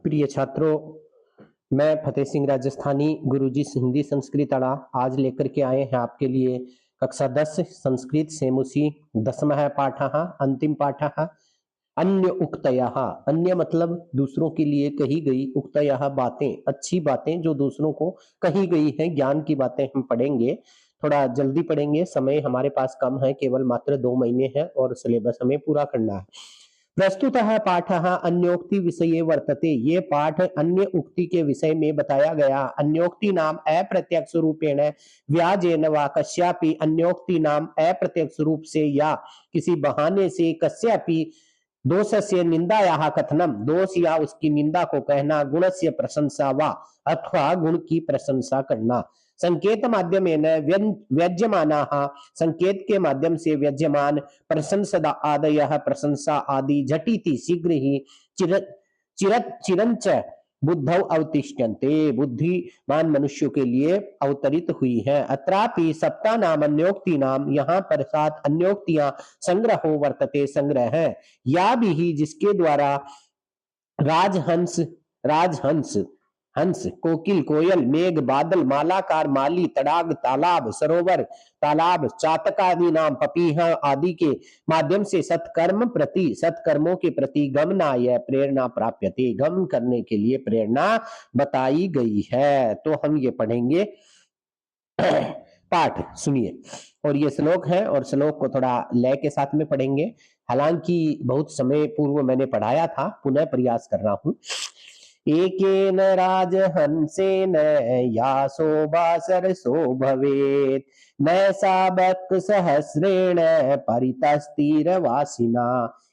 प्रिय छात्रों, मैं फतेह सिंह राजस्थानी गुरुजी हिंदी संस्कृत अड़ा आज लेकर के आए हैं आपके लिए कक्षा 10 संस्कृत सेमुसी 10वां पाठ अंतिम पाठ अन्य उक्तयः। अन्य मतलब दूसरों के लिए कही गई, उक्तयः बातें, अच्छी बातें जो दूसरों को कही गई हैं, ज्ञान की बातें हम पढ़ेंगे। थोड़ा जल्दी पढ़ेंगे, समय हमारे पास कम है, केवल मात्र 2 महीने हैं और सिलेबस हमें पूरा करना है। प्रस्तुतः पाठः अन्योक्ति विषये वर्तते। ये पाठ अन्य उक्ति के विषय में बताया गया। अन्योक्ति नाम अप्रत्यक्ष रूपेण व्याजेन वा कस्यापि अन्योक्ति नाम अप्रत्यक्ष रूप से या किसी बहाने से कस्यापि दोषस्य निंदायाः कथनम, दोष या उसकी निंदा को कहना, गुणस्य प्रशंसा वा अथवा गुण की प्रशंसा करना। संकेत माध्यमेन व्यज्यमानाः, संकेत के माध्यम से व्यज्यमान, प्रशंसदा आदयः, प्रशंसा आदि, झटिति शीघ्र ही, चिरंच बुद्धौ अवतिष्ठन्ते, बुद्धिमान मनुष्यों के लिए अवतरित हुई है। अत्रापि सप्ता नाम अन्योक्ति नाम, यहाँ पर 7 अन्योक्तियां संग्रहो वर्तते, संग्रह है। या भी, जिसके द्वारा राजहंस, राजहंस हंस, कोकिल, कोयल, मेघ, बादल, मालाकार, माली, तड़ाग, तालाब, सरोवर, तालाब, चातक आदि नाम, पपीहा आदि के माध्यम से सत्कर्म प्रति, सत्कर्मों के प्रति गमनाय प्रेरणा प्राप्यते, गमन करने के लिए प्रेरणा बताई गई है। तो हम ये पढ़ेंगे पाठ, सुनिए। और ये श्लोक है और श्लोक को थोड़ा लय के साथ में पढ़ेंगे। हालांकि बहुत समय पूर्व मैंने पढ़ाया था, पुनः प्रयास कर रहा हूं। एकेन राजहंसेन या शोभा सरसो भवेत्, न सा बक सहस्रेण परितस्तीरवासिना।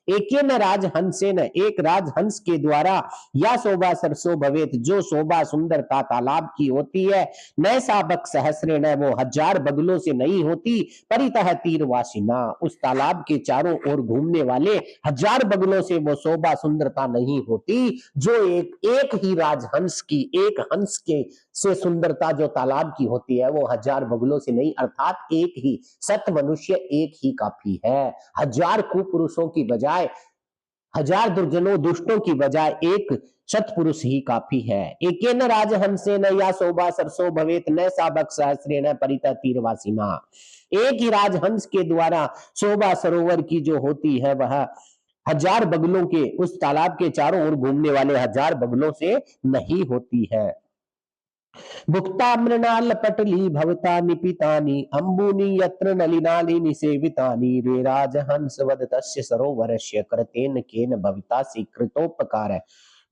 एकेन राजहंसेन, एक राजहंस के द्वारा, या शोभा सरसो भवेत, जो शोभा सुंदरता तालाब की होती है, न सा बक सहस्रेण, वो 1000 बगलों से नहीं होती, परितः तीरवासिना, उस तालाब के चारों ओर घूमने वाले 1000 बगलों से वो शोभा सुंदरता नहीं होती, जो एक ही राजहंस की, एक हंस के से सुंदरता जो तालाब की होती है, वो 1000 बगलों से नहीं, अर्थात एक ही सत मनुष्य एक ही काफी है। 1000 कुपुरुषों की बजाय, 1000 दुर्जनों दुष्टों की बजाय एक सत्पुरुष ही काफी है। एकेन राजहंसेन या शोभा सरसो भवेत, न सा बक सहस्रेण परितः तीरवासिना। एक ही राजहंस के द्वारा शोभा सरोवर की जो होती है, वह 1000 बगलों के, उस तालाब के चारों ओर घूमने वाले 1000 बगलों से नहीं होती है। भुक्ता मृणाल पटली भवता निपितानि, अंबुनि यत्र नलिनानि निसेवितानि, रे राजहंस वद तस्य सरोवरस्य, कृतेन केन भवितासि कृतोपकार।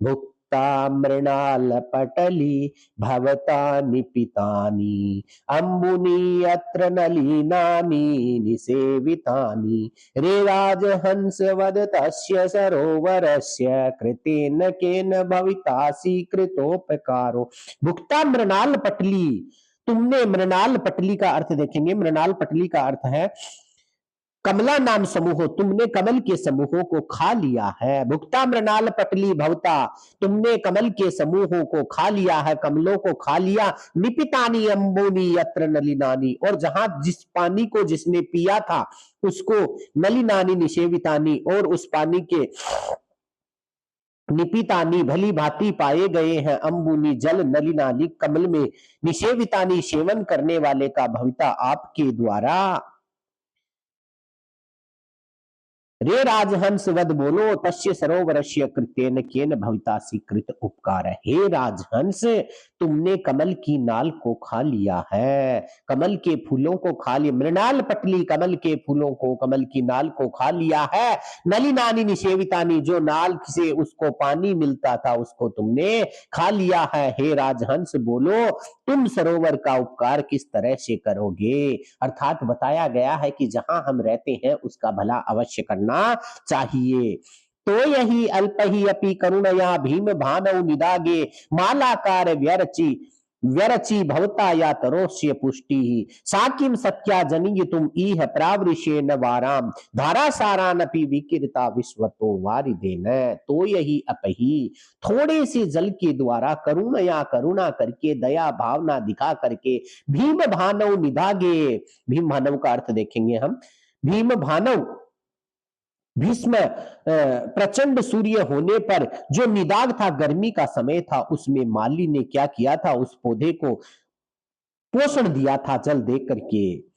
भुक्ता मृणाल पटली भवता निपितानि, अंबुनि यत्र नलिनानि निसेवितानि, रे राजहंस वद तस्य सरोवरस्य, कृतेन केन भवितासि कृतोपकारो। भुक्ता मृणाल पटली, तुमने, मृणाल पटली का अर्थ देखेंगे, मृणाल पटली का अर्थ है कमला नाम समूह, तुमने कमल के समूहों को खा लिया है। भुक्ता मृणाल पटली भवता, तुमने कमल के समूहों को खा लिया है, कमलों को खा लिया। निपितानी अंबुनी यत्र नलिनानी, और जहां जिस पानी को जिसने पिया था उसको नलिनानी निषेवितानी, और उस पानी के निपितानी भली भांति पाए गए हैं। अंबुनी जल, नलिनानी कमल में, निषेवितानी सेवन करने वाले का भविता आपके द्वारा। रे राजहंस वद बोलो, तस्य सरोवरस्य कृतेन केन भवितासि कृत उपकार। हे राजहंस, तुमने कमल की नाल को खा लिया है, कमल के फूलों को खा लिया। मृणाल पटली, कमल के फूलों को, कमल की नाल को खा लिया है। नलिनानी निषेवितानी, जो नाल से उसको पानी मिलता था उसको तुमने खा लिया है। हे राजहंस बोलो, तुम सरोवर का उपकार किस तरह से करोगे। अर्थात बताया गया है कि जहां हम रहते हैं उसका भला अवश्य करना चाहिए। तो यही अल्प ही अपि करुणया भीम भानौ निदागे, मालाकार व्यरचि व्यरचि भवता या तरोस्य पुष्टि, साकिम सत्या जनिय तुम इह प्रावृषे न वाराम, धारासारानपि विकीर्ता विश्वतो वारिदेन। तो यही अपही, थोड़े से जल के द्वारा करुणया, करुणा करके, दया भावना दिखा करके, भीम भानव निधागे, भीम भानव का अर्थ देखेंगे हम। भीम भानव, भीष्म प्रचंड सूर्य होने पर जो निदाग था, गर्मी का समय था, उसमें माली ने क्या किया था, उस पौधे को पोषण दिया था जल दे करके।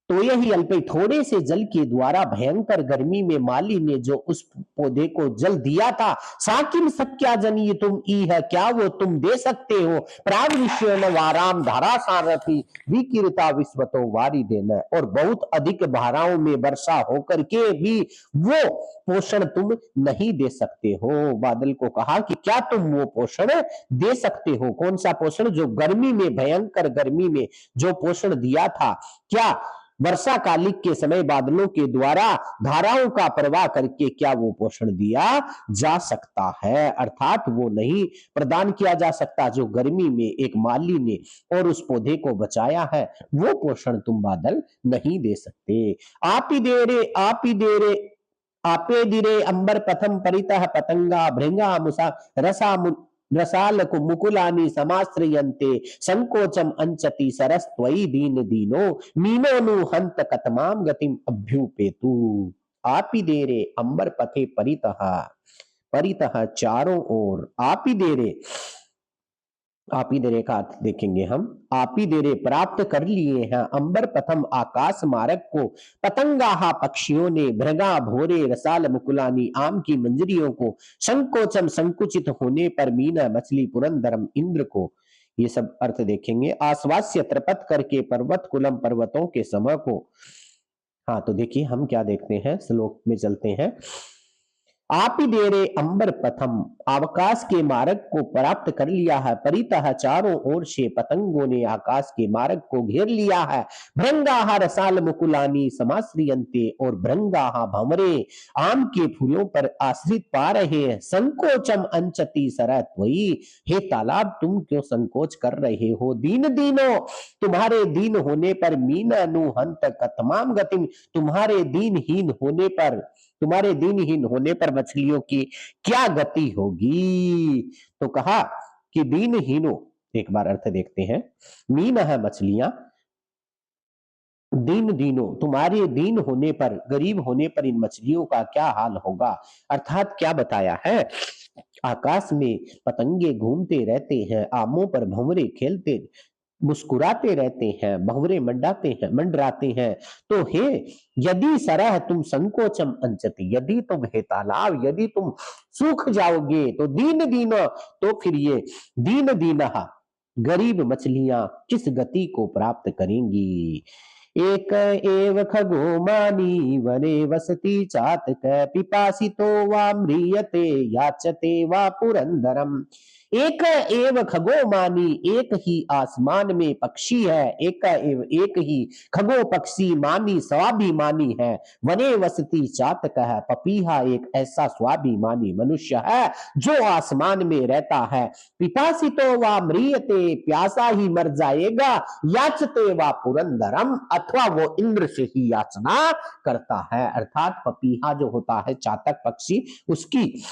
तो यही अल्पे थोड़े से जल के द्वारा भयंकर गर्मी में माली ने जो उस पौधे को जल दिया था, साकिम सक्या जनी तुम ई है, क्या वो तुम दे सकते हो, प्राग विश्व वाराम धारा सारथी विकीर्ता विश्वतो वारी देना, और बहुत अधिक धाराओं में वर्षा होकर के भी वो पोषण तुम नहीं दे सकते हो। बादल को कहा कि क्या तुम वो पोषण दे सकते हो? कौन सा पोषण? जो गर्मी में, भयंकर गर्मी में जो पोषण दिया था, क्या वर्षा कालिक के समय बादलों के द्वारा धाराओं का प्रवाह करके क्या वो पोषण दिया जा सकता है? अर्थात वो नहीं प्रदान किया जा सकता जो गर्मी में एक माली ने और उस पौधे को बचाया है, वो पोषण तुम बादल नहीं दे सकते। आप ही दे रे, आप ही दे रे, आपे दिरे अंबर पथम परितः पतंगा भृंगा मुसा रसा रसाल को मुकुलानी समाश्रयन्ते संकोचम अंचति सरस्त्वयि दीन दीनो मीनो नु हंत कतमाम गतिम अभ्युपेतु। आप ही दे रे अंबर पथे परितः, परितः चारों ओर, आप ही दे रे, आप ही देरे का अर्थ देखेंगे हम। आप ही देरे प्राप्त कर लिए हैं अंबर प्रथम आकाश मार्ग को, पतंगा पक्षियों ने, भृगा भोरे रसाल मुकुलानी आम की मंजरियों को, संकोचम संकुचित होने पर मीना मछली पुरंदरम इंद्र को। ये सब अर्थ देखेंगे। आश्वास्य त्रपत करके पर्वत कुलम पर्वतों के समय को। हाँ तो देखिए हम क्या देखते हैं, श्लोक में चलते हैं। आप ही दे रे अंबर प्रथम, आकाश के मार्ग को प्राप्त कर लिया है, परितः चारों ओर से पतंगों ने आकाश के मार्ग को घेर लिया है, भृंगाहा रसाल मुकुलानी समाश्रियंते, और भृंगाहा भंवरे आम के फूलों पर आश्रित पा रहे हैं, संकोचम अंचति सरत वही, हे तालाब तुम क्यों संकोच कर रहे हो, दीन दीनो तुम्हारे दीन होने पर, मीना नु हंत कतमाम गतिम तुम्हारे दीनहीन होने पर, तुम्हारे दीनहीन होने पर मछलियों की क्या गति होगी? तो कहा कि दीनहीनो, एक बार अर्थ देखते हैं। मीन है मछलियां, दीन दीनो तुम्हारे दीन होने पर, गरीब होने पर इन मछलियों का क्या हाल होगा? अर्थात क्या बताया है? आकाश में पतंगे घूमते रहते हैं, आमों पर भंवरे खेलते मुस्कुराते रहते हैं, भंवरे मंडाते हैं, मंडराते हैं। तो हे यदि सरह तुम संकोचम अंचति, यदि तुम हे तालाब यदि तुम सूख जाओगे तो दीन दीनो, तो फिर ये दीन दीनहा गरीब मछलियां किस गति को प्राप्त करेंगी? एक एव खगो मानी वने वसति चातक पिपासितो वा म्रियते याचते वा पुरंदरम। एक एव खगो मानी, एक ही आसमान में पक्षी है, एक एव एक ही खगो पक्षी मानी स्वाभिमानी है, वने वसती चातक है, पपीहा एक ऐसा स्वाभिमानी मनुष्य है जो आसमान में रहता है, पिपासितो वा म्रियते प्यासा ही मर जाएगा, याचते वा पुरंदरम अथवा वो इंद्र से ही याचना करता है। अर्थात पपीहा जो होता है चातक पक्षी, उसकी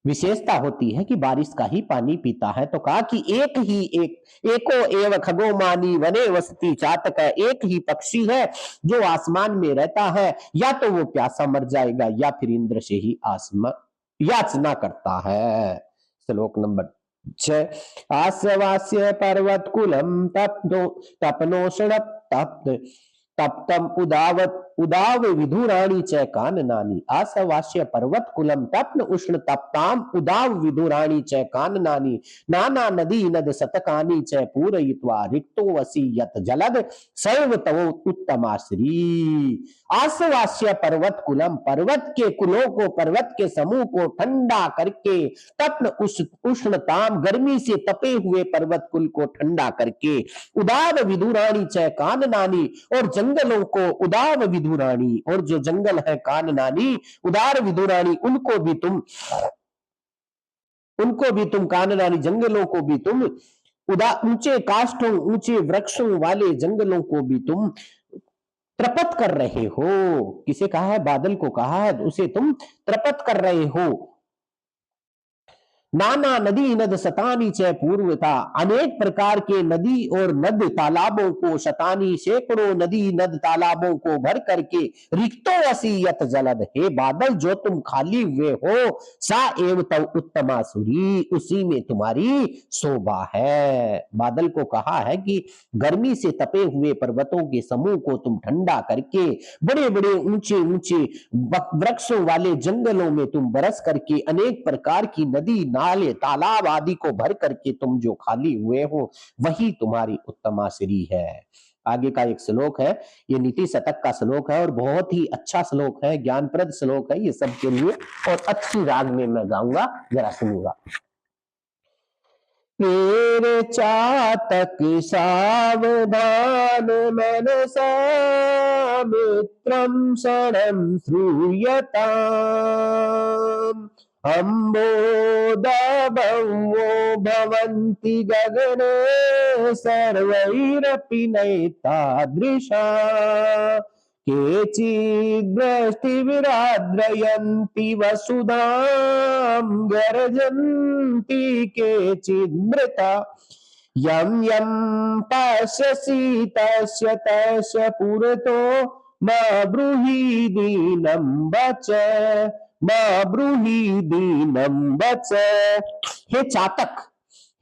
विशेषता होती है कि बारिश का ही पानी पीता है। तो कहा कि एक ही एक एको एव खगो मानी वने वसती चातक, एक ही पक्षी है जो आसमान में रहता है, या तो वो प्यासा मर जाएगा या फिर इंद्र से ही आसमान याचना करता है। श्लोक नंबर 6। आस्वास्य पर्वत कुलम तप्नो तपनोषण तप्त तप्तम उदावत उदाव विधुराणी च काननानी। आसवास्य पर्वत कुलम तप्न उष्ण तप्ताम उदाव विधुराणी च काननानी, नाना नदी नद शतकानी च पूरयित्वा रिक्तो वसी यत जलद सैव तवो उत्तमाश्री। आसवास्य पर्वत कुलम, पर्वत के कुलों को, पर्वत के समूह को ठंडा करके, तप्न उष्णताम गर्मी से तपे हुए पर्वत कुल को ठंडा करके, उदाव विधुराणी च काननानी, और जंगलों को उदाव विधुराणी, और जो जंगल है काननानी उदार विधुराणी, उनको भी तुम काननानी जंगलों को भी तुम ऊंचे काष्ठों ऊंचे वृक्षों वाले जंगलों को भी तुम त्रपत कर रहे हो। किसे कहा है? बादल को कहा है, उसे तुम त्रपत कर रहे हो। नाना नदी नद शतानी च पूर्वता, अनेक प्रकार के नदी और नद तालाबों को, शतानी सैकड़ों नदी नद तालाबों को भर करके, रिक्तो वसीयत जलद, हे बादल जो तुम खाली हुए हो, सा एव तव उत्तमा सुरी, उसी में तुम्हारी शोभा है। बादल को कहा है कि गर्मी से तपे हुए पर्वतों के समूह को तुम ठंडा करके, बड़े बड़े ऊंचे ऊंचे वृक्षों वाले जंगलों में तुम बरस करके, अनेक प्रकार की नदी नाले तालाब आदि को भर करके तुम जो खाली हुए हो, वही तुम्हारी उत्तमा श्री है। आगे का एक श्लोक है, ये नीति शतक का श्लोक है और बहुत ही अच्छा श्लोक है, ज्ञानप्रद श्लोक है ये सबके लिए, और अच्छी राग में मैं गाऊंगा, जरा सुनिएगा। तेरे चातक सावधान मनसा मित्रं शरणं श्रूयताम्, अम्बोदभवो भवन्ति गगने सर्वैरपि नैतादृशा, केचिद्वृष्टिविराद्रयन्ति वसुधां गर्जन्ति केचिन्मृता, यं यं पश्यसि तस्य तस्य पुरतो मा ब्रूहि दीनं वच, मा ब्रूहि दीनं वच। हे चातक,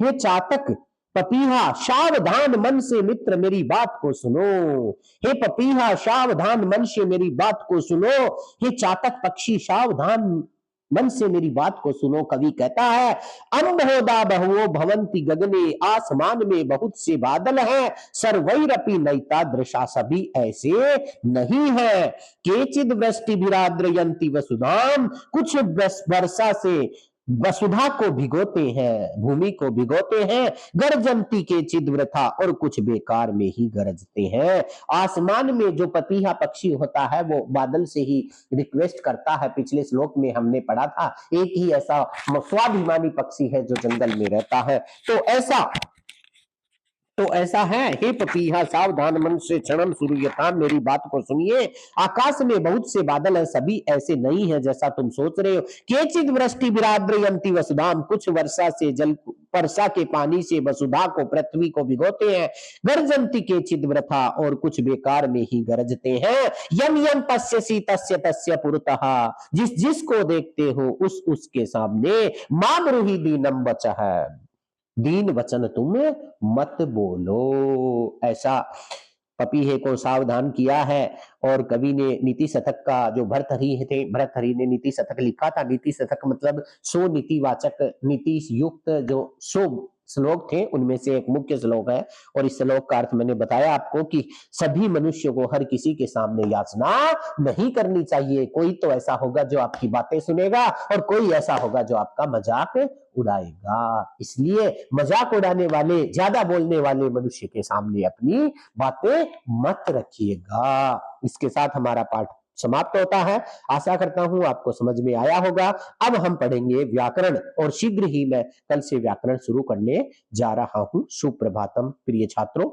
हे चातक पपीहा, सावधान मन से मित्र मेरी बात को सुनो। हे पपीहा, सावधान मन से मेरी बात को सुनो। हे चातक पक्षी, सावधान मन से मेरी बात को सुनो। कवि कहता है, अम्बोदा बहुओ भवंती गगने, आसमान में बहुत से बादल हैं, सर्वैरपि नैता दृशा, सभी ऐसे नहीं है। केचिद वृष्टि विराद्रयंती वसुधाम, कुछ वर्षा से वसुधा को भिगोते हैं, भूमि को भिगोते हैं, गर्जंती के चिद्वृथा, और कुछ बेकार में ही गरजते हैं। आसमान में जो पपीहा पक्षी होता है वो बादल से ही रिक्वेस्ट करता है, पिछले श्लोक में हमने पढ़ा था, एक ही ऐसा स्वाभिमानी पक्षी है जो जंगल में रहता है। तो ऐसा है, हे पपीहा सावधान मन से क्षणम सूर्यता, मेरी बात को सुनिए। आकाश में बहुत से बादल हैं, सभी ऐसे नहीं है जैसा तुम सोच रहे हो। केचिद वृष्टि विराद्रयंती वसुधाम, कुछ वर्षा से जल, वर्षा के पानी से वसुधा को, पृथ्वी को भिगोते हैं। गर्जंती केचिद वृथा, और कुछ बेकार में ही गरजते हैं। यम यम पश्यसि तस्य तस्य पुरतः, जिस जिसको देखते हो उस उसके सामने, मां ब्रूहि दीनम वचः, दीन वचन तुम मत बोलो। ऐसा पपीहे को सावधान किया है। और कवि ने नीति शतक का, जो भर्तहरि थे, भर्तहरि ने नीति शतक लिखा था। नीति शतक मतलब 100 नीतिवाचक, नीति युक्त जो 100 श्लोक थे उनमें से एक मुख्य श्लोक है। और इस श्लोक का अर्थ मैंने बताया आपको कि सभी मनुष्य को हर किसी के सामने याचना नहीं करनी चाहिए। कोई तो ऐसा होगा जो आपकी बातें सुनेगा और कोई ऐसा होगा जो आपका मजाक उड़ाएगा। इसलिए मजाक उड़ाने वाले, ज्यादा बोलने वाले मनुष्य के सामने अपनी बातें मत रखिएगा। इसके साथ हमारा पाठ समाप्त होता है। आशा करता हूं आपको समझ में आया होगा। अब हम पढ़ेंगे व्याकरण, और शीघ्र ही मैं कल से व्याकरण शुरू करने जा रहा हूं। सुप्रभातम प्रिय छात्रों।